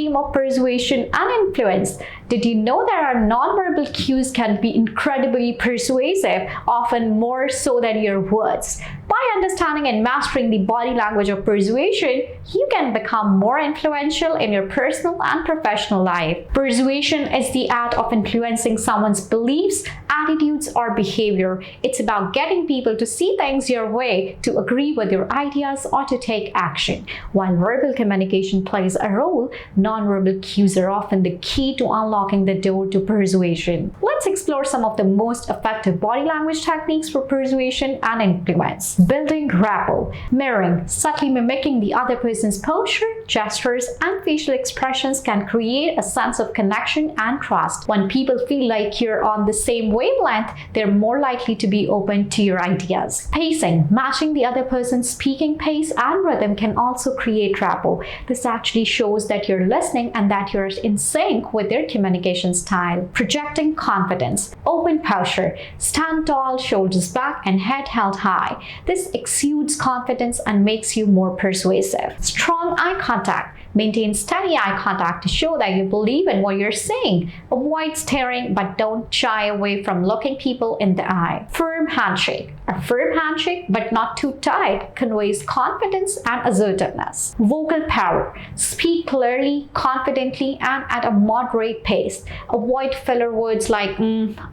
theme of persuasion and influence. Did you know that our nonverbal cues can be incredibly persuasive, often more so than your words? By understanding and mastering the body language of persuasion, you can become more influential in your personal and professional life. Persuasion is the art of influencing someone's beliefs, attitudes, or behavior. It's about getting people to see things your way, to agree with your ideas, or to take action. While verbal communication plays a role, nonverbal cues are often the key to unlocking the door to persuasion. Let's explore some of the most effective body language techniques for persuasion and influence. Building rapport. Mirroring, subtly mimicking the other person's posture, gestures, and facial expressions can create a sense of connection and trust. When people feel like you're on the same wavelength, they're more likely to be open to your ideas. Pacing, matching the other person's speaking pace and rhythm can also create rapport. This actually shows that you're listening and that you're in sync with their communication style. Projecting confidence. Open posture. Stand tall, shoulders back, and head held high. This exudes confidence and makes you more persuasive. Strong eye contact. Maintain steady eye contact to show that you believe in what you're saying. Avoid staring, but don't shy away from looking people in the eye. Firm handshake. A firm handshake, but not too tight, conveys confidence and assertiveness. Vocal power. Speak clearly, confidently, and at a moderate pace. Avoid filler words like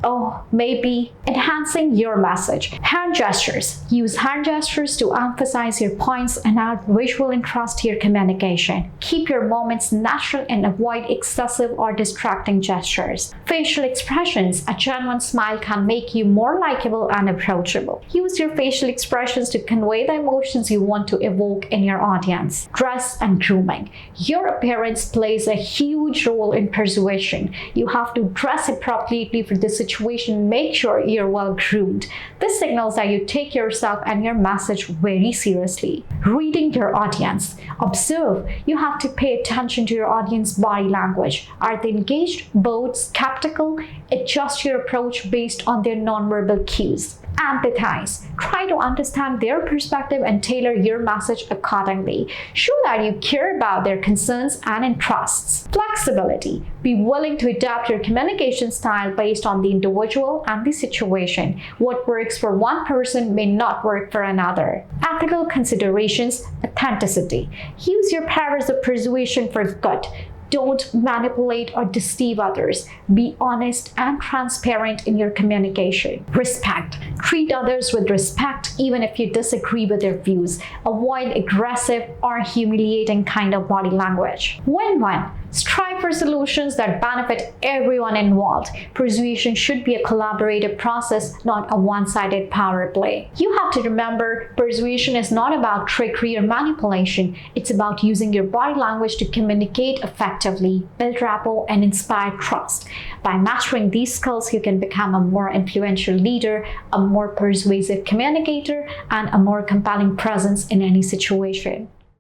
oh, maybe, enhancing your message. Hand gestures. Use hand gestures to emphasize your points and add visual interest to your communication. Keep your moments natural and avoid excessive or distracting gestures. Facial expressions. A genuine smile can make you more likable and approachable. Use your facial expressions to convey the emotions you want to evoke in your audience. Dress and grooming. Your appearance plays a huge role in persuasion. You have to dress appropriately for the situation. Make sure you're well groomed. This signals that you take yourself and your message very seriously. Reading your audience. Observe. You have to pay attention to your audience's body language. Are they engaged, bored, skeptical? Adjust your approach based on their nonverbal cues. Empathize. Try to understand their perspective and tailor your message accordingly. Show that you care about their concerns and interests. Flexibility. Be willing to adapt your communication style based on the individual and the situation. What works for one person may not work for another. Ethical considerations. Authenticity. Use your powers of persuasion for good. Don't manipulate or deceive others. Be honest and transparent in your communication. Respect. Treat others with respect even if you disagree with their views. Avoid aggressive or humiliating kind of body language. Win-win. Strive for solutions that benefit everyone involved. Persuasion should be a collaborative process, not a one-sided power play. You have to remember, persuasion is not about trickery or manipulation. It's about using your body language to communicate effectively, build rapport, and inspire trust. By mastering these skills, you can become a more influential leader, a more persuasive communicator, and a more compelling presence in any situation.